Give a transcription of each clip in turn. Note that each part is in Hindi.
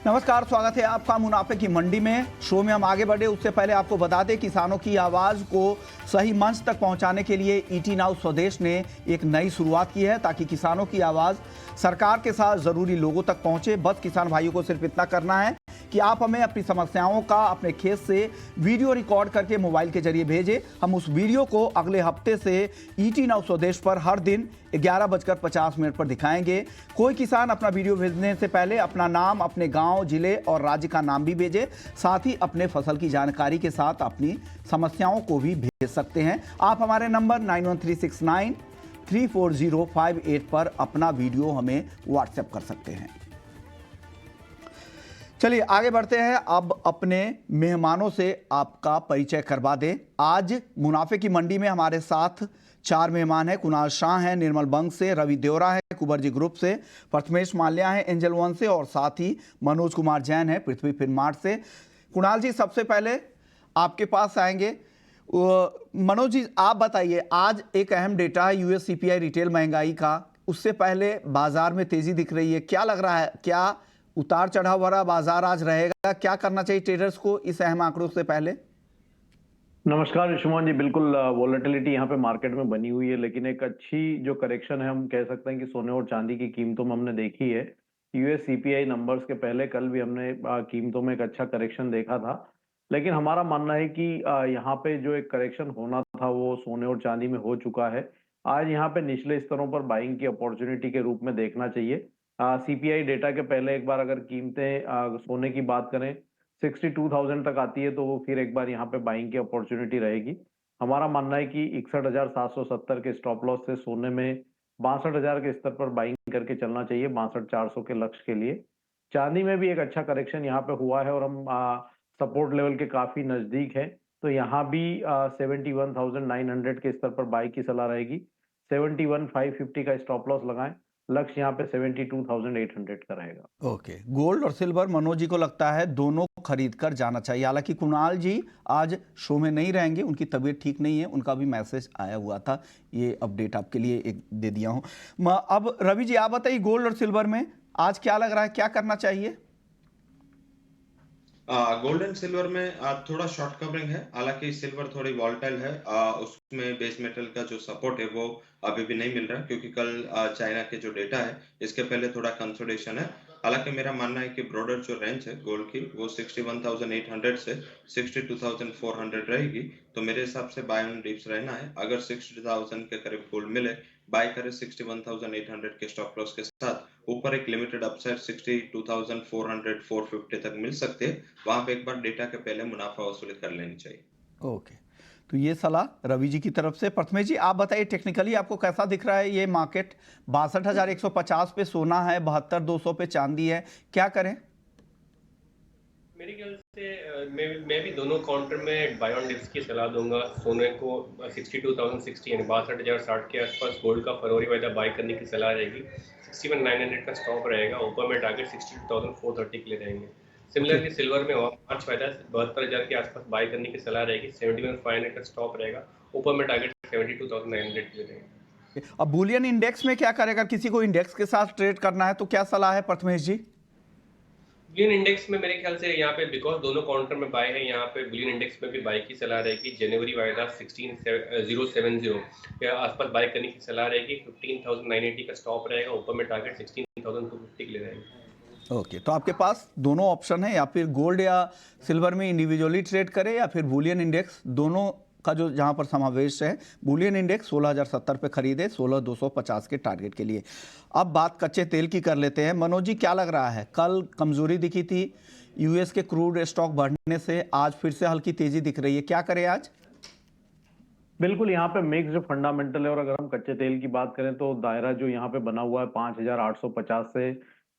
नमस्कार, स्वागत है आपका मुनाफे की मंडी में। शो में हम आगे बढ़े उससे पहले आपको बता दें, किसानों की आवाज को सही मंच तक पहुंचाने के लिए ईटी नाउ स्वदेश ने एक नई शुरुआत की है, ताकि किसानों की आवाज सरकार के साथ जरूरी लोगों तक पहुंचे। बस किसान भाइयों को सिर्फ इतना करना है कि आप हमें अपनी समस्याओं का अपने खेत से वीडियो रिकॉर्ड करके मोबाइल के जरिए भेजें। हम उस वीडियो को अगले हफ्ते से ईटी नाउ स्वदेश पर हर दिन 11:50 पर दिखाएंगे। कोई किसान अपना वीडियो भेजने से पहले अपना नाम, अपने गांव, जिले और राज्य का नाम भी भेजे। साथ ही अपने फसल की जानकारी के साथ अपनी समस्याओं को भी भेज सकते हैं। आप हमारे नंबर 9136934058 पर अपना वीडियो हमें व्हाट्सएप कर सकते हैं। चलिए आगे बढ़ते हैं। अब अपने मेहमानों से आपका परिचय करवा दें। आज मुनाफे की मंडी में हमारे साथ 4 मेहमान हैं। कुणाल शाह हैं निर्मल बंग से, रवि देवरा है कुबरजी ग्रुप से, प्रथमेश माल्या है एंजल वन से और साथ ही मनोज कुमार जैन है पृथ्वी फिनमार्ट से। कुणाल जी, सबसे पहले आपके पास आएंगे। मनोज जी, आप बताइए, आज एक अहम डेटा है यूएस सीपीआई रिटेल महंगाई का। उससे पहले बाजार में तेजी दिख रही है, क्या लग रहा है, क्या उतार चढ़ाव भरा बाजार आज रहेगा? क्या करना चाहिए ट्रेडर्स को इस अहम आंकड़ों से पहले? नमस्कार ऋषुमान जी, बिल्कुल वॉलेटिलिटी यहाँ पे मार्केट में बनी हुई है, लेकिन एक अच्छी जो करेक्शन है हम कह सकते हैं कि सोने और चांदी की कीमतों में हमने देखी है। यूएस सीपीआई नंबर्स के पहले कल भी हमने कीमतों में एक अच्छा करेक्शन देखा था, लेकिन हमारा मानना है कि यहाँ पे जो एक करेक्शन होना था वो सोने और चांदी में हो चुका है। आज यहाँ पे निचले स्तरों पर बाइंग की अपॉर्चुनिटी के रूप में देखना चाहिए। सीपीआई डेटा के पहले एक बार अगर कीमतें सोने की बात करें 62,000 तक आती है तो वो फिर एक बार यहाँ पे बाइंग की अपॉर्चुनिटी रहेगी। हमारा मानना है कि 61,770 के स्टॉप लॉस से सोने में 62,000 के स्तर पर बाइंग करके चलना चाहिए 62,400 के लक्ष्य के लिए। चांदी में भी एक अच्छा करेक्शन यहाँ पे हुआ है और हम सपोर्ट लेवल के काफी नजदीक है, तो यहाँ भी 71,900 के स्तर पर बाई की सलाह रहेगी। 71,550 का स्टॉप लॉस लगाएं, लक्ष्य यहाँ पे 72,800 का रहेगा। ओके, गोल्ड और सिल्वर मनोज जी को लगता है दोनों खरीद कर जाना चाहिए। हालांकि कुणाल जी आज शो में नहीं रहेंगे, उनकी तबीयत ठीक नहीं है, उनका भी मैसेज आया हुआ था। ये अपडेट आपके लिए एक दे दिया हूं। अब रवि जी, आप बताइए, गोल्ड और सिल्वर में आज क्या लग रहा है, क्या करना चाहिए? गोल्ड एंड सिल्वर में थोड़ा शॉर्ट कवरिंग है। हालांकि सिल्वर थोड़ी वॉलेटाइल है, उसमें बेस मेटल का जो सपोर्ट है वो अभी भी नहीं मिल रहा है, क्योंकि कल चाइना के जो डेटा है इसके पहले थोड़ा कंसोलिडेशन है। हालांकि मेरा मानना है कि ब्रॉडर जो रेंज है गोल्ड की वो 61,800 से 62,400 रहेगी। तो मेरे हिसाब से बाय ऑन डिप्स रहना है। अगर 60,000 के करीब गोल्ड मिले, बाय करे 61,800 के स्टॉप लॉस के साथ। ऊपर एक लिमिटेड अपसाइड 62,400 450 तक मिल सकते हैं। वहां पे एक बार डेटा के पहले मुनाफा वसूली कर लेनी चाहिए। ओके, तो ये सलाह रवि जी की तरफ से। प्रथमेश जी, आप बताइए, टेक्निकली आपको कैसा दिख रहा है ये मार्केट? 62,150 पे सोना है, 72,200 पे चांदी है, क्या करें? मेरे ख्याल से मैं भी दोनों काउंटर में बाय ऑन डिप्स की सलाह दूंगा। सोने को 62,060 यानी 62,060 के आसपास, गोल्ड का फरवरी वायदा बाय करने की सलाह रहेगी। 61,900 का स्टॉप रहेगा, ऊपर में टारगेट 62,430 के लिए रहेंगे। सिमिलरली सिल्वर में मार्च वायदा 72,000 के आसपास बाय करने की सलाह रहेगी। 71,500 का स्टॉप रहेगा, ऊपर में टारगेट 72,900 के लिए रहेंगे। अब बुलियन इंडेक्स में क्या करेगा? किसी को इंडेक्स के साथ ट्रेड करना है तो क्या सलाह है प्रथमेश जी? बुलियन इंडेक्स में मेरे ख्याल से यहाँ पे बिकॉज दोनों काउंटर में बाय है, यहाँ पे बुलियन इंडेक्स में भी बाय की सलाह रहेगी। जनवरी वायदा 16,070 के आसपास बाय करने की सलाह रहेगी। 15,980 का स्टॉप रहेगा, ऊपर में टारगेट 16,250 के लिए रहेगा। ओके, तो आपके पास दोनों ऑप्शन है, या फिर गोल्ड या सिल्वर में इंडिविजुअली ट्रेड करें, या फिर बुलियन इंडेक्स, दोनों का जो जहां पर समावेश है। बुलियन इंडेक्स 16,070 पे खरीदे 16,250 के टारगेट के लिए। अब बात कच्चे तेल की कर लेते हैं। मनोज जी, क्या लग रहा है? कल कमजोरी दिखी थी यूएस के क्रूड स्टॉक बढ़ने से, आज फिर से हल्की तेजी दिख रही है, क्या करें आज? बिल्कुल, यहाँ पे मिक्स्ड फंडामेंटल है और अगर हम कच्चे तेल की बात करें तो दायरा जो यहाँ पे बना हुआ है 5,850 से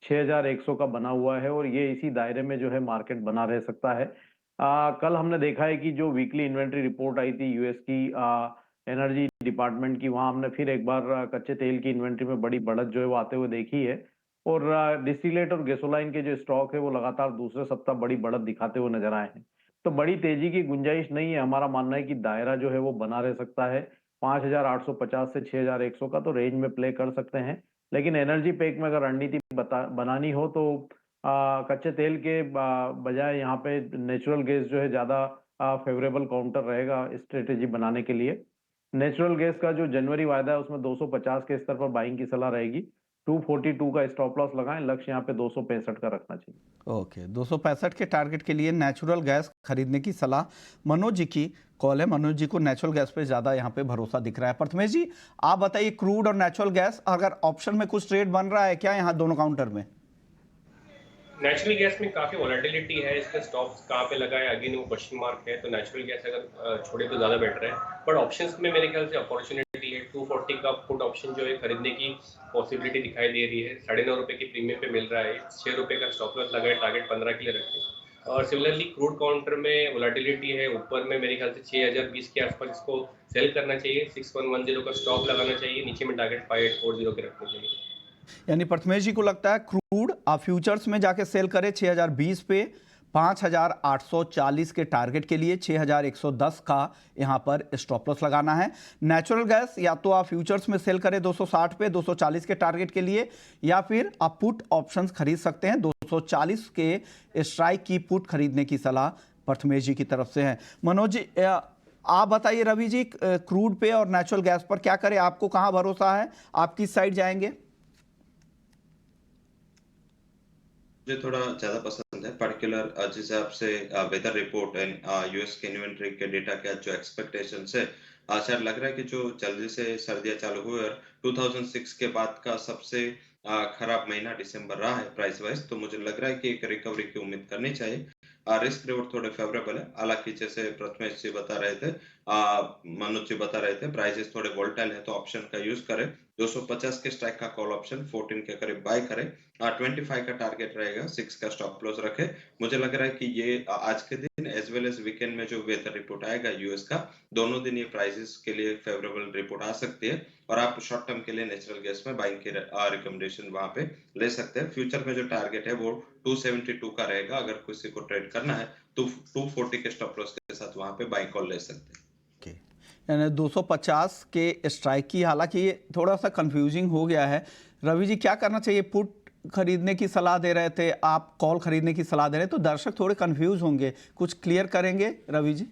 6,100 का बना हुआ है, और ये इसी दायरे में जो है मार्केट बना रह सकता है। कल हमने देखा है कि जो वीकली इन्वेंट्री रिपोर्ट आई थी यूएस की एनर्जी डिपार्टमेंट की, वहां हमने फिर एक बार कच्चे तेल की इन्वेंट्री में बड़ी बढ़त जो है वो आते हुए देखी है। और डिस्टिलेट और गैसोलाइन के जो स्टॉक है वो लगातार दूसरे सप्ताह बड़ी बढ़त दिखाते हुए नजर आए हैं। तो बड़ी तेजी की गुंजाइश नहीं है। हमारा मानना है कि दायरा जो है वो बना रह सकता है 5,850 से 6,100 का, तो रेंज में प्ले कर सकते हैं। लेकिन एनर्जी पैक में अगर रणनीति बनानी हो तो कच्चे तेल के बजाय यहाँ पे नेचुरल गैस जो है ज़्यादा फेवरेबल काउंटर रहेगा स्ट्रेटेजी बनाने के लिए। नेचुरल गैस का जो जनवरी वायदा है उसमें 250 के स्तर पर बाइंग की सलाह रहेगी। 242 का स्टॉप लॉस लगाएं, लक्ष्य यहाँ पे 265 का रखना चाहिए। ओके, 265 के टारगेट के लिए नेचुरल गैस खरीदने की सलाह। मनोज जी की कॉल है। मनोज जी को नेचुरल गैस पे ज़्यादा यहाँ पे भरोसा दिख रहा है। प्रथमेश जी, आप बताइए, क्रूड और नेचुरल गैस अगर ऑप्शन में कुछ ट्रेड बन रहा है क्या यहाँ दोनों काउंटर में? नेचुरल गैस में काफ़ी वॉलेटिलिटी है, इसका स्टॉप्स कहाँ पे लगा है अगेन वो क्वेश्चन मार्क है, तो नेचुरल गैस अगर छोड़े तो ज़्यादा बेटर है। बट ऑप्शंस में मेरे ख्याल से अपॉर्चुनिटी है। 240 का पुट ऑप्शन जो है खरीदने की पॉसिबिलिटी दिखाई दे रही है। 9.5 रुपये की प्रीमियम पे मिल रहा है। 6 रुपये का स्टॉप लॉस लगा है, टारगेट 15 के लिए रखें। और सिमिलरली क्रूड काउंटर में वॉलेटिलिटी है, ऊपर में मेरे ख्याल से 6020 के आसपास इसको सेल करना चाहिए। 6110 का स्टॉप लगाना चाहिए, नीचे में टारगेट 5840 के रखना चाहिए। यानी प्रथमेश जी को लगता है क्रूड आप फ्यूचर्स में जाके सेल करें 6020 पे, 5840 के टारगेट के लिए 6110 का यहां पर स्टॉप लॉस लगाना है। नेचुरल गैस या तो आप फ्यूचर्स में सेल करें 260 पे 240 के टारगेट के लिए, या फिर आप पुट ऑप्शंस खरीद सकते हैं। 240 के स्ट्राइक की पुट खरीदने की सलाह प्रथमेश जी की तरफ से है। मनोज जी, आप बताइए, रवि जी, क्रूड पे और नेचुरल गैस पर क्या करें? आपको कहां भरोसा है? आप किस साइड जाएंगे? मुझे थोड़ा ज्यादा पसंद है पर्टिकुलर जिस हिसाब से वेदर रिपोर्ट एंड यूएस के इन्वेंट्री के डेटा के जो एक्सपेक्टेशंस है, शायद लग रहा है कि जो जल्दी से सर्दियां चालू हुई और 2006 के बाद का सबसे खराब महीना दिसंबर रहा है प्राइस वाइज, तो मुझे लग रहा है कि एक रिकवरी की उम्मीद करनी चाहिए। रिस्क रिवॉर्ड थोड़े फेवरेबल है, हालांकि जैसे प्रथमेश जी बता रहे थे, मनोज जी बता रहे थे, प्राइसेस थोड़े वोल्टाइल है, तो ऑप्शन का यूज करें। 250 के स्ट्राइक का कॉल ऑप्शन 14 के करीब बाय करें। 25 का टारगेट रहेगा, 6 का स्टॉप लॉस रखे। मुझे लग रहा है कि ये आज के दिन एज वेल एज वीकेंड में जो वेदर रिपोर्ट आएगा यूएस का, दोनों दिन ये प्राइसेस के लिए फेवरेबल रिपोर्ट आ सकती है और आप शॉर्ट टर्म के लिए नेचुरल गैस में बाइंग की रिकमेंडेशन वहां पे ले सकते हैं। फ्यूचर में जो टारगेट है वो 272 का रहेगा, अगर किसी को ट्रेड करना है तो 240 के स्टॉप लॉस के साथ वहां पे बाइंग कॉल ले सकते हैं। यानी 250 के स्ट्राइक की, हालांकि ये थोड़ा सा कंफ्यूजिंग हो गया है। रवि जी, क्या करना चाहिए? पुट खरीदने की सलाह दे रहे थे आप, कॉल खरीदने की सलाह दे रहे हैं, तो दर्शक थोड़े कंफ्यूज होंगे, कुछ क्लियर करेंगे रवि जी?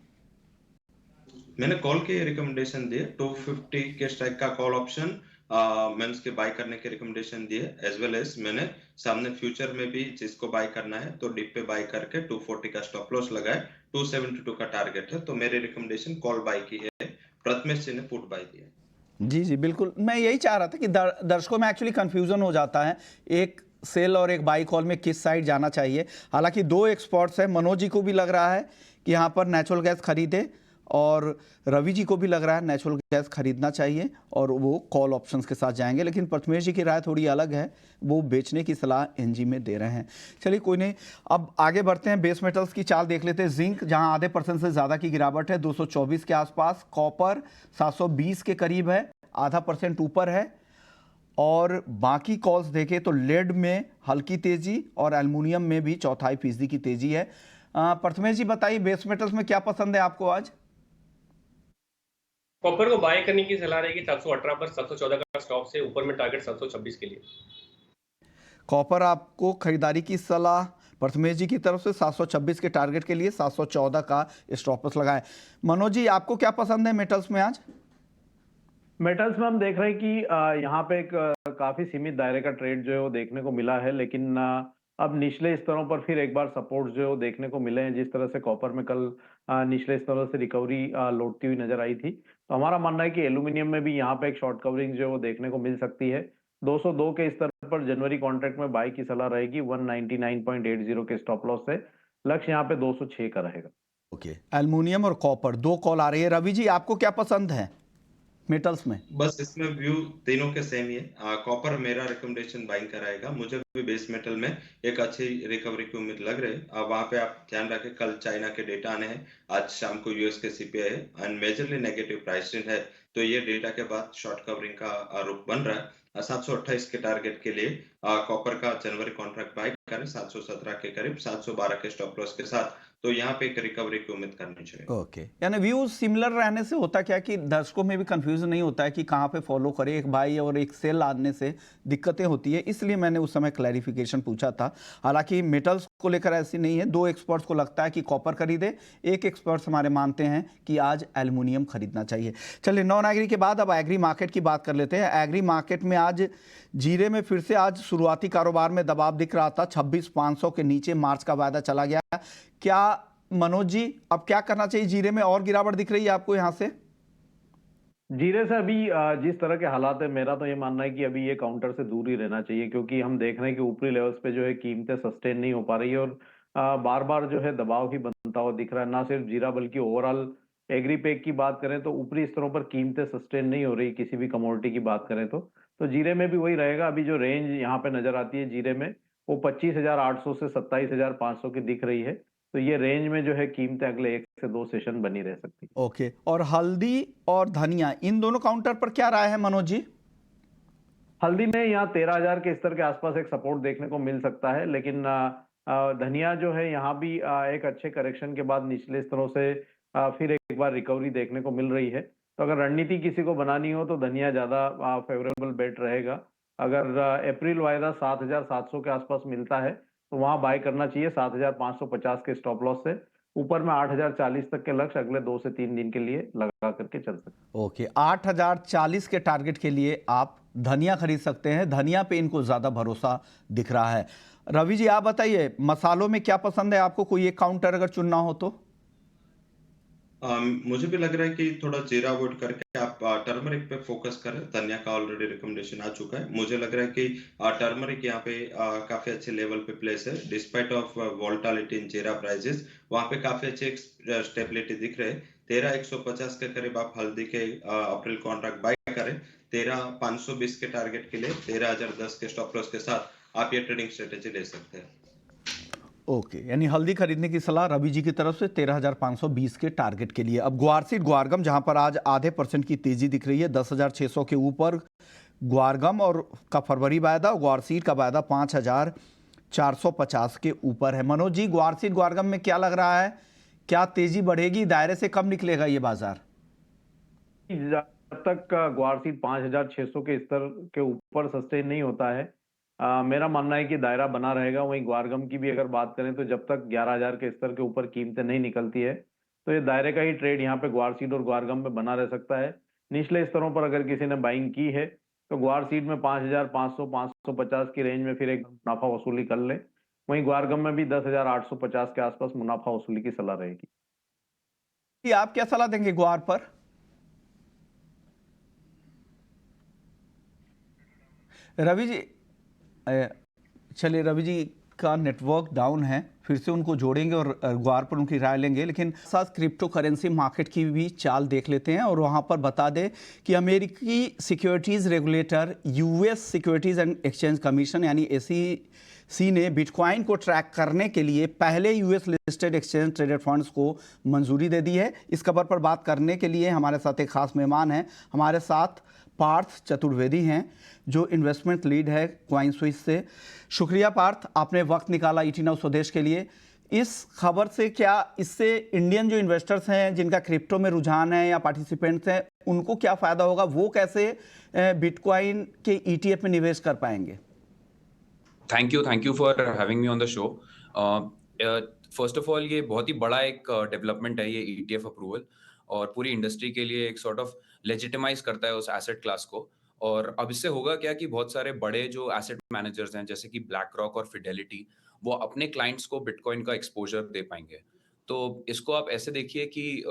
मैंने कॉल की रिकमेंडेशन दी है, 250 के स्ट्राइक का कॉल ऑप्शन मैंने उसके बाय करने की रिकमेंडेशन दी है। एज वेल एज मैंने सामने फ्यूचर में भी जिसको बाय करना है तो डिप पे बाय करके 240 का स्टॉप लॉस लगाए। 272 का टारगेट है, तो मेरी रिकमेंडेशन कॉल बाय की है। प्रथमेश जी ने पुट बाय किया है। जी जी, बिल्कुल। मैं यही चाह रहा था कि दर्शकों में एक्चुअली कंफ्यूजन हो जाता है, एक सेल और एक बाई कॉल में किस साइड जाना चाहिए। हालांकि दो एक्सपर्ट्स हैं, मनोज जी को भी लग रहा है कि यहाँ पर नेचुरल गैस खरीदे, और रवि जी को भी लग रहा है नेचुरल गैस खरीदना चाहिए और वो कॉल ऑप्शंस के साथ जाएंगे। लेकिन प्रथमेश जी की राय थोड़ी अलग है, वो बेचने की सलाह एनजी में दे रहे हैं। चलिए कोई नहीं, अब आगे बढ़ते हैं, बेस मेटल्स की चाल देख लेते हैं। जिंक जहां आधे % से ज़्यादा की गिरावट है, 224 के आसपास। कॉपर 720 के करीब है, आधा % ऊपर है। और बाकी कॉल्स देखें तो लेड में हल्की तेजी और एल्युमिनियम में भी 0.25% की तेजी है। प्रथमेश जी बताइए, बेस मेटल्स में क्या पसंद है आपको आज? कॉपर को बाय करने की सलाह रहेगी 718 पर, 714 का स्टॉप से, ऊपर में टारगेट 726 के लिए। कॉपर आपको खरीदारी की सलाह प्रथमेश जी की तरफ से 726 के टारगेट के लिए, 714 का स्टॉप लॉस लगाएं। मनोज जी, आपको क्या पसंद है मेटल्स में आज? मेटल्स में हम देख रहे हैं कि यहाँ पे एक काफी सीमित दायरे का ट्रेड जो है वो देखने को मिला है, लेकिन अब निचले स्तरों पर फिर एक बार सपोर्ट जो है वो देखने को मिले हैं। जिस तरह से कॉपर में कल निचले स्तरों से रिकवरी लौटती हुई नजर आई थी, तो हमारा मानना है कि एल्यूमिनियम में भी यहाँ पे एक शॉर्ट कवरिंग जो है वो देखने को मिल सकती है। 202 के स्तर पर जनवरी कॉन्ट्रैक्ट में बाई की सलाह रहेगी 199.80 के स्टॉप लॉस से। लक्ष्य यहाँ पे 206 का रहेगा। ओके, एल्युमिनियम और कॉपर दो कॉल आ रही है। रवि जी, आपको क्या पसंद है मेटल्स में? बस इसमें व्यू तीनों के सेम ही है। कॉपर मेरा रिकमेंडेशन बाइंग कराएगा, मुझे भी बेस मेटल में एक अच्छी रिकवरी की उम्मीद लग रही है। वहां पे आप ध्यान रखें, कल चाइना के डेटा आने हैं, आज शाम को यूएस के सीपीआई है एंड मेजरली नेगेटिव प्राइसिंग है, तो ये डेटा के बाद शॉर्ट कवरिंग का रुख बन रहा है। 728 के टारगेट के लिए कॉपर का जनवरी कॉन्ट्रैक्ट बाय करें 717 के करीब 712 के स्टॉप लॉस के साथ, तो यहाँ पे एक रिकवरी की उम्मीद करनी चाहिए। ओके, यानी व्यूज सिमिलर रहने से होता क्या कि दर्शकों में भी कंफ्यूजन नहीं होता है कि कहाँ पे फॉलो करे, एक बाई और एक सेल आने से दिक्कतें होती है, इसलिए मैंने उस समय क्लैरिफिकेशन पूछा था। हालांकि मेटल्स को लेकर ऐसी नहीं है, 2 एक्सपर्ट्स को लगता है कि कॉपर खरीदे, एक एक्सपर्ट्स हमारे मानते हैं कि आज एल्युमिनियम खरीदना चाहिए। चलिए, नॉन एग्री के बाद अब एग्री मार्केट की बात कर लेते हैं। एग्री मार्केट में आज जीरे में फिर से आज शुरुआती कारोबार में दबाव दिख रहा था, 26,500 के नीचे मार्च का वायदा चला गया। क्या मनोज जी अब क्या करना चाहिए? जीरे में और गिरावट दिख रही है आपको यहां से? जीरे से अभी जिस तरह के हालात है, मेरा तो ये मानना है कि अभी ये काउंटर से दूर ही रहना चाहिए, क्योंकि हम देख रहे हैं कि ऊपरी लेवल्स पे जो है कीमतें सस्टेन नहीं हो पा रही है और बार बार जो है दबाव ही बनता हुआ दिख रहा है। ना सिर्फ जीरा बल्कि ओवरऑल एग्री पैक की बात करें तो ऊपरी स्तरों पर कीमतें सस्टेन नहीं हो रही, किसी भी कमोडिटी की बात करें तो जीरे में भी वही रहेगा। अभी जो रेंज यहाँ पे नजर आती है जीरे में, वो 25,800 से 27,500 की दिख रही है। तो ये रेंज में जो है कीमतें अगले 1 से 2 सेशन बनी रह सकती है। ओके, और हल्दी और धनिया, इन दोनों काउंटर पर क्या राय है मनोज जी? हल्दी में यहाँ 13,000 के स्तर के आसपास एक सपोर्ट देखने को मिल सकता है, लेकिन धनिया जो है यहाँ भी एक अच्छे करेक्शन के बाद निचले स्तरों से फिर एक बार रिकवरी देखने को मिल रही है। तो अगर रणनीति किसी को बनानी हो तो धनिया ज्यादा फेवरेबल बेट रहेगा। अगर अप्रैल वायदा 7,700 के आसपास मिलता है तो वहां बाय करना चाहिए 7,550 के स्टॉप लॉस से। ऊपर में 8,040 तक के लक्ष्य अगले 2 से 3 दिन के लिए लगा करके चल सकते हैं। ओके, 8,040 के टारगेट के लिए आप धनिया खरीद सकते हैं। धनिया पे इनको ज्यादा भरोसा दिख रहा है। रवि जी आप बताइए, मसालों में क्या पसंद है आपको? कोई एक काउंटर अगर चुनना हो तो? मुझे भी लग रहा है कि थोड़ा जीरा अवॉइड करके आप टर्मरिक पे फोकस करें। धनिया का ऑलरेडी रिकमेंडेशन आ चुका है। मुझे लग रहा है कि टर्मरिक यहाँ पे काफी अच्छे लेवल पे प्लेस है, डिस्पाइट ऑफ वोलेटिलिटी इन जीरा प्राइसेस। वहाँ पे काफी अच्छे स्टेबिलिटी दिख रहे हैं। 13,150 के करीब आप हल्दी के अप्रैल कॉन्ट्रैक्ट बाय करें। 13,520 के टारगेट के लिए 13,010 के स्टॉप लॉस के साथ आप ये ट्रेडिंग स्ट्रेटेजी ले सकते हैं। ओके, यानी हल्दी खरीदने की सलाह रवि जी की तरफ से 13,520 के टारगेट के लिए। अब ग्वारसीड ग्वारगम, जहां पर आज आधे % की तेजी दिख रही है, 10,600 के ऊपर ग्वारगम और का फरवरी वायदा, ग्वारसीड का वायदा 5,450 के ऊपर है। मनोज जी, ग्वारसीड ग्वारगम में क्या लग रहा है, क्या तेजी बढ़ेगी? दायरे से कब निकलेगा ये बाजार? जब तक ग्वारसीड 5,600 के स्तर के ऊपर सस्टेन नहीं होता है, मेरा मानना है कि दायरा बना रहेगा। वहीं ग्वारगम की भी अगर बात करें तो जब तक 11,000 के स्तर के ऊपर कीमतें नहीं निकलती है तो ये दायरे का ही ट्रेड यहाँ पे ग्वारसीड और ग्वारगम में बना रह सकता है। निचले स्तरों पर अगर किसी ने बाइंग की है तो ग्वारसीड में 5,500 550 की रेंज में फिर एक मुनाफा वसूली कर ले। वहीं ग्वारगम में भी 10,850 के आसपास मुनाफा वसूली की सलाह रहेगी। आप क्या सलाह देंगे ग्वार पर? रवि जी, चलिए, रवि जी का नेटवर्क डाउन है, फिर से उनको जोड़ेंगे और ग्वार पर उनकी राय लेंगे। लेकिन साथ क्रिप्टो करेंसी मार्केट की भी चाल देख लेते हैं और वहाँ पर बता दें कि अमेरिकी securities regulator US securities and exchange commission यानी SEC ने बिटकॉइन को ट्रैक करने के लिए पहले US listed exchange traded funds को मंजूरी दे दी है। इस खबर पर बात करने के लिए हमारे साथ एक खास मेहमान हैं। हमारे साथ पार्थ चतुर्वेदी हैं, जो इन्वेस्टमेंट लीड है क्वाइन स्विच से। शुक्रिया पार्थ, आपने वक्त निकाला ET नाउ स्वदेश के लिए। इस खबर से क्या, इससे इंडियन जो इन्वेस्टर्स हैं जिनका क्रिप्टो में रुझान है या पार्टिसिपेंट्स हैं, उनको क्या फ़ायदा होगा? वो कैसे बिटकॉइन के ETF में निवेश कर पाएंगे? Thank you for having me on the show. First of all, ये बहुत ही बड़ा एक डेवलपमेंट है ये ETF अप्रूवल, और पूरी इंडस्ट्री के लिए एक सॉर्ट ऑफ लेजिटिमाइज करता है उस एसेट क्लास को। और अब इससे होगा क्या कि बहुत सारे बड़े जो एसेट मैनेजर्स हैं जैसे कि ब्लैक रॉक और फिडेलिटी, वो अपने क्लाइंट्स को बिटकॉइन का एक्सपोजर दे पाएंगे। तो इसको आप ऐसे देखिए कि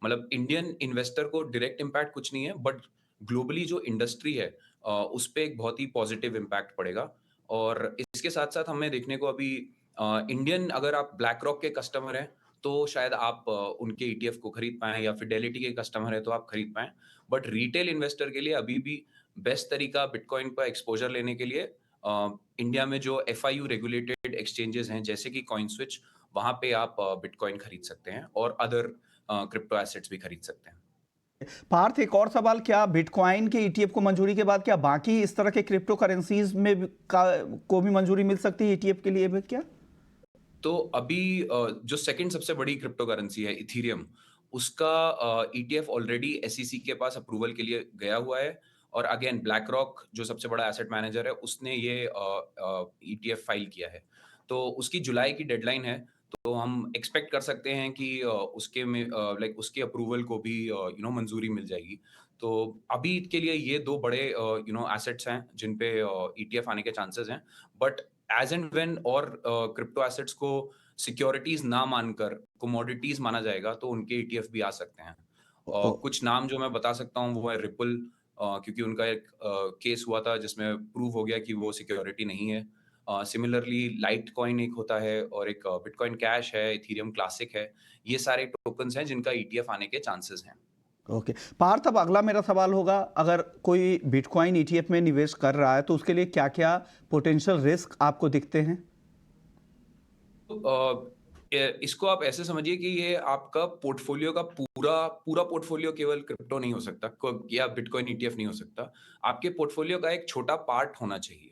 मतलब इंडियन इन्वेस्टर को डायरेक्ट इम्पैक्ट कुछ नहीं है, बट ग्लोबली जो इंडस्ट्री है उस पर एक बहुत ही पॉजिटिव इम्पैक्ट पड़ेगा। और इसके साथ साथ हमें देखने को अभी इंडियन, अगर आप ब्लैक रॉक के कस्टमर हैं तो शायद आप उनके ETF को खरीद पाएं, या फिडेलिटी के कस्टमर है तो आप खरीद पाएं। बट रिटेल इन्वेस्टर के लिए अभी भी बेस्ट तरीका बिटकॉइन पर एक्सपोजर लेने के लिए इंडिया में जो FIU रेगुलेटेड एक्सचेंजेस हैं जैसे कि कॉइन स्विच, वहां पे आप बिटकॉइन खरीद सकते हैं और अदर क्रिप्टो एसेट्स भी खरीद सकते हैं। पार्थ, एक और सवाल, क्या बिटकॉइन के ईटीएफ को मंजूरी के बाद क्या बाकी इस तरह के क्रिप्टो करेंसीज में को भी मंजूरी मिल सकती है ईटीएफ के लिए भी क्या? तो अभी जो सेकंड सबसे बड़ी क्रिप्टो करेंसी है इथीरियम, उसका ईटीएफ ऑलरेडी एसईसी के पास अप्रूवल के लिए गया हुआ है। और अगेन ब्लैक रॉक जो सबसे बड़ा एसेट मैनेजर है, उसने ये ईटीएफ फाइल किया है। तो उसकी जुलाई की डेडलाइन है। तो हम एक्सपेक्ट कर सकते हैं कि उसके में लाइक उसके अप्रूवल को भी मंजूरी मिल जाएगी। तो अभी के लिए ये दो बड़े एसेट्स हैं जिन पे ईटीएफ आने के चांसेस हैं। बट एज एंड व्हेन और क्रिप्टो एसेट्स को सिक्योरिटीज ना मानकर कमोडिटीज माना जाएगा तो उनके ईटीएफ भी आ सकते हैं। ओ- कुछ नाम जो मैं बता सकता हूँ वो है रिपल, क्योंकि उनका एक केस हुआ था जिसमें प्रूव हो गया कि वो सिक्योरिटी नहीं है। सिमिलरली लाइट कॉइन एक होता है और एक बिटकॉइन कैश है, इथीरियम क्लासिक है। ये सारे टोकन्स हैं जिनका ईटीएफ आने के चांसेस हैं। ओके पार्थ, अब अगला मेरा सवाल होगा, अगर कोई बिटकॉइन ईटीएफ में निवेश कर रहा है तो उसके लिए क्या क्या पोटेंशियल रिस्क आपको दिखते हैं? इसको आप ऐसे समझिए कि ये आपका पोर्टफोलियो का पूरा पोर्टफोलियो केवल क्रिप्टो नहीं हो सकता या बिटकॉइन ईटीएफ नहीं हो सकता। आपके पोर्टफोलियो का एक छोटा पार्ट होना चाहिए।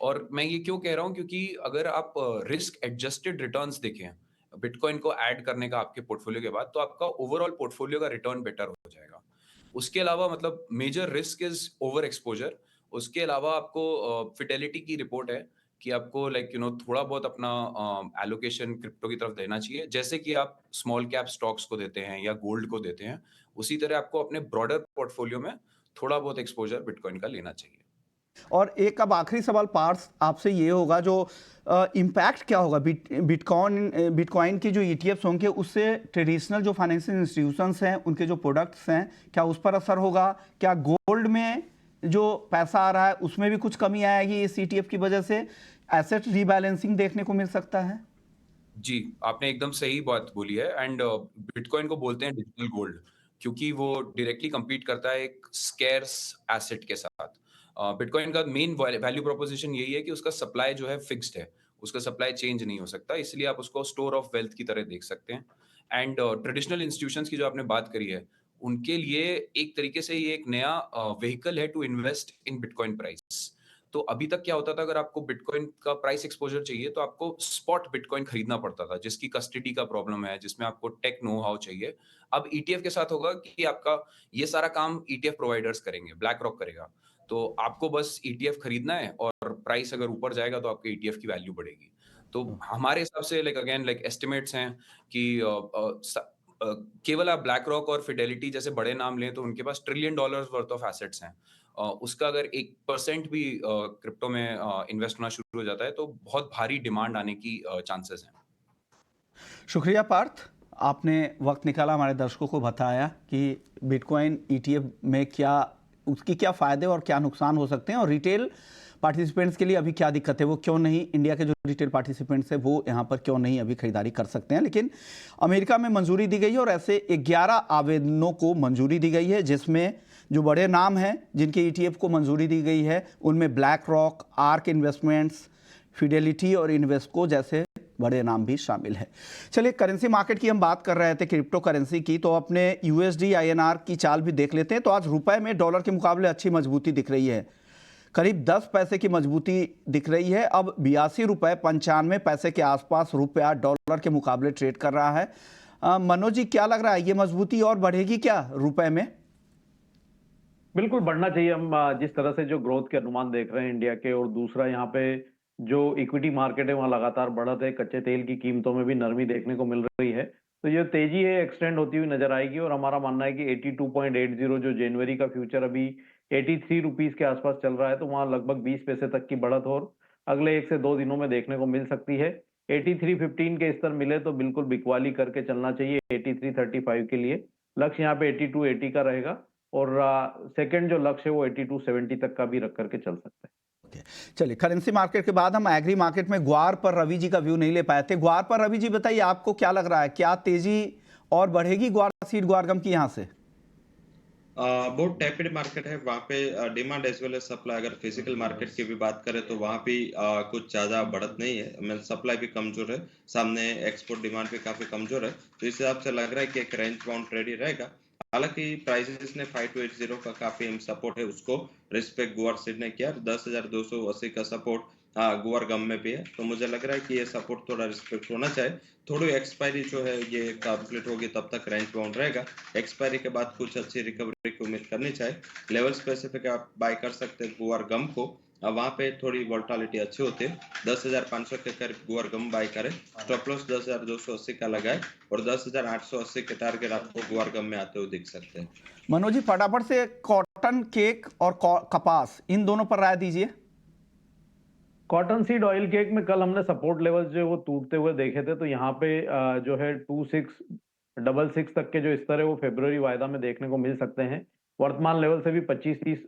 और मैं ये क्यों कह रहा हूँ, क्योंकि अगर आप रिस्क एडजस्टेड रिटर्न्स देखें बिटकॉइन को ऐड करने का आपके पोर्टफोलियो के बाद, तो आपका ओवरऑल पोर्टफोलियो का रिटर्न बेटर हो जाएगा। उसके अलावा मतलब major risk is over exposure. उसके अलावा आपको फिडेलिटी की रिपोर्ट है कि आपको थोड़ा बहुत अपना एलोकेशन क्रिप्टो की तरफ देना चाहिए, जैसे कि आप स्मॉल कैप स्टॉक्स को देते हैं या गोल्ड को देते हैं। उसी तरह आपको अपने ब्रॉडर पोर्टफोलियो में थोड़ा बहुत एक्सपोजर बिटकॉइन का लेना चाहिए। और एक अब आखिरी सवाल पार्थ आपसे ये होगा, जो इम्पैक्ट क्या होगा बिटकॉइन की जो ईटीएफ्स होंगे उससे ट्रेडिशनल जो फाइनेंशियल इंस्टीट्यूशंस हैं उनके जो प्रोडक्ट्स हैं, क्या उस पर असर होगा? क्या गोल्ड में जो पैसा आ रहा है उसमें भी कुछ कमी आएगी इस ईटीएफ की वजह से? एसेट रीबैलेंसिंग देखने को मिल सकता है? जी, आपने एकदम सही बात बोली है। एंड बिटकॉइन को बोलते हैं डिजिटल गोल्ड, क्योंकि वो डायरेक्टली compete करता है एक स्केर्स एसेट के साथ। बिटकॉइन का मेन वैल्यू प्रोपोजिशन यही है कि उसका सप्लाई जो है फिक्स्ड है, उसका सप्लाई चेंज नहीं हो सकता, इसलिए आप उसको स्टोर ऑफ वेल्थ की तरह देख सकते हैं। एंड ट्रेडिशनल इंस्टीट्यूशंस की जो आपने बात करी है, उनके लिए एक तरीके से ये एक नया व्हीकल है to invest in bitcoin price. तो अभी तक क्या होता था, अगर आपको बिटकॉइन का प्राइस एक्सपोजर चाहिए तो आपको स्पॉट बिटकॉइन खरीदना पड़ता था, जिसकी कस्टडी का प्रॉब्लम है, जिसमें आपको टेक नो हाउ चाहिए। अब ईटीएफ के साथ होगा कि आपका ये सारा काम ईटीएफ प्रोवाइडर्स करेंगे, ब्लैक रॉक करेगा। तो आपको बस ईटीएफ खरीदना है और प्राइस अगर ऊपर जाएगा तो आपके ईटीएफ की वैल्यू बढ़ेगी। तो हमारे हिसाब से लाइक एस्टिमेट्स हैं कि केवल आप ब्लैक रॉक और फिडेलिटी जैसे बड़े नाम लें तो उनके पास $1 ट्रिलियन वर्थ ऑफ एसेट्स हैं। उसका अगर 1% भी क्रिप्टो में इन्वेस्ट होना शुरू हो जाता है तो बहुत भारी डिमांड आने की चांसेस हैं। शुक्रिया पार्थ, आपने वक्त निकाला हमारे दर्शकों को बताया कि बिटकॉइन ईटीएफ में क्या उसकी क्या फ़ायदे और क्या नुकसान हो सकते हैं, और रिटेल पार्टिसिपेंट्स के लिए अभी क्या दिक्कत है, वो क्यों नहीं, इंडिया के जो रिटेल पार्टिसिपेंट्स हैं वो यहाँ पर क्यों नहीं अभी खरीदारी कर सकते हैं। लेकिन अमेरिका में मंजूरी दी गई है और ऐसे 11 आवेदनों को मंजूरी दी गई है, जिसमें जो बड़े नाम हैं जिनके ईटीएफ को मंजूरी दी गई है उनमें black rock, arc investments, Fidelity और इन्वेस्को जैसे बड़े नाम भी शामिल है। चलिए, करेंसी मार्केट की हम बात कर रहे थे, क्रिप्टो करेंसी की, तो अपने यूएसडी आईएनआर की चाल भी देख लेते हैं। तो आज रुपए में डॉलर के मुकाबले अच्छी मजबूती दिख रही है, करीब 10 पैसे की मजबूती दिख रही है। अब 82 रुपये 95 पैसे के आसपास रुपया डॉलर के मुकाबले ट्रेड कर रहा है। मनोज जी, क्या लग रहा है, ये मजबूती और बढ़ेगी क्या रुपए में? बिल्कुल बढ़ना चाहिए। हम जिस तरह से जो ग्रोथ के अनुमान देख रहे हैं इंडिया के, और दूसरा यहाँ पे जो इक्विटी मार्केट है वहाँ लगातार बढ़त है, कच्चे तेल की कीमतों में भी नरमी देखने को मिल रही है, तो ये तेजी है एक्सटेंड होती हुई नजर आएगी। और हमारा मानना है कि 82.80 जो जनवरी का फ्यूचर अभी 83 रुपीज के आसपास चल रहा है, तो वहाँ लगभग 20 पैसे तक की बढ़त और अगले 1 से 2 दिनों में देखने को मिल सकती है। 83.15 के स्तर मिले तो बिल्कुल बिकवाली करके चलना चाहिए। 83.35 के लिए लक्ष्य यहाँ पे 82.80 का रहेगा, और सेकंड जो लक्ष्य है वो 82.70 तक का भी रख करके चल सकता है। चलिए, करेंसी मार्केट के बाद हम एग्री मार्केट में ग्वार पर रवि जी का व्यू नहीं ले पाए थे। ग्वार पर रवि जी बताइए, आपको क्या लग रहा है, क्या तेजी और बढ़ेगी ग्वार सीड ग्वारगम की यहाँ से? बहुत टैपिड मार्केट है वहाँ पे, demand as well as supply. अगर फिजिकल मार्केट की भी बात करें तो वहाँ भी कुछ ज्यादा बढ़त नहीं है, मतलब सप्लाई भी कमजोर है, सामने एक्सपोर्ट डिमांड भी काफी कमजोर है, तो इस हिसाब से लग रहा है कि एक रेंज बाउंड ट्रेड ही रहेगा। हालांकि प्राइसेस ने 5280 का काफी सपोर्ट है उसको रिस्पेक्ट गुआर सीड ने किया। 10,280 का सपोर्ट गुआर गम में भी है, तो मुझे लग रहा है कि ये सपोर्ट थोड़ा रिस्पेक्ट होना चाहिए। थोड़ी एक्सपायरी जो है ये कंप्लीट होगी तब तक रेंज बाउंड रहेगा। एक्सपायरी के बाद कुछ अच्छी रिकवरी की उम्मीद करनी चाहिए। लेवल स्पेसिफिक आप बाय कर सकते हैं गुआर गम को, वहां पे थोड़ी वोलेटिलिटी अच्छी होती है। 10,500 के करीब गुआर गम बाय करें, स्टॉप लॉस 10,280 का लगाए और 10,880 के टारगेट आपको गुआर गम में आते हुए दिख सकते हैं। मनोज जी फटाफट से कॉटन केक और कपास इन दोनों पर राय दीजिए। कॉटन सीड ऑयल केक में कल हमने सपोर्ट लेवल जो वो टूटते हुए देखे थे, तो यहाँ पे जो है 2666 तक के जो स्तर है वो फरवरी वायदा में देखने को मिल सकते हैं। वर्तमान लेवल से भी 25-30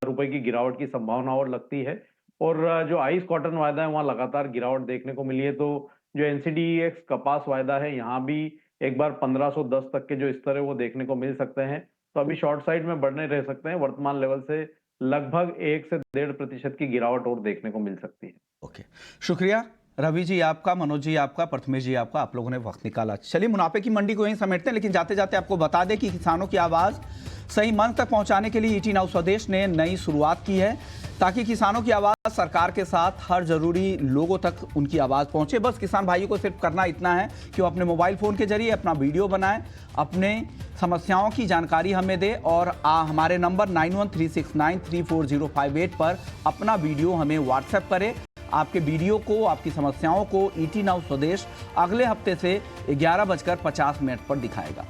रुपए की गिरावट की संभावना और लगती है। और जो आइस कॉटन वायदा है वहाँ लगातार गिरावट देखने को मिली है। तो जो NCDEX कपास वायदा है यहाँ भी एक बार 1510 तक के जो स्तर है वो देखने को मिल सकते हैं। तो अभी शॉर्ट साइड में बढ़ने रह सकते हैं। वर्तमान लेवल से लगभग 1 से 1.5% की गिरावट और देखने को मिल सकती है। ओके, शुक्रिया रवि जी आपका, मनोज जी आपका, प्रथमेश जी आपका, आप लोगों ने वक्त निकाला। चलिए मुनाफे की मंडी को यहीं समेटते हैं, लेकिन जाते जाते आपको बता दें कि किसानों की आवाज़ सही मंच तक पहुंचाने के लिए ET नाउ स्वदेश ने नई शुरुआत की है, ताकि किसानों की आवाज़ सरकार के साथ हर जरूरी लोगों तक उनकी आवाज़ पहुंचे। बस किसान भाइयों को सिर्फ करना इतना है कि वो अपने मोबाइल फ़ोन के जरिए अपना वीडियो बनाएं, अपने समस्याओं की जानकारी हमें दे और हमारे नंबर 9136934058 पर अपना वीडियो हमें व्हाट्सएप करें। आपके वीडियो को, आपकी समस्याओं को ET नाउ स्वदेश अगले हफ्ते से 11:50 पर दिखाएगा।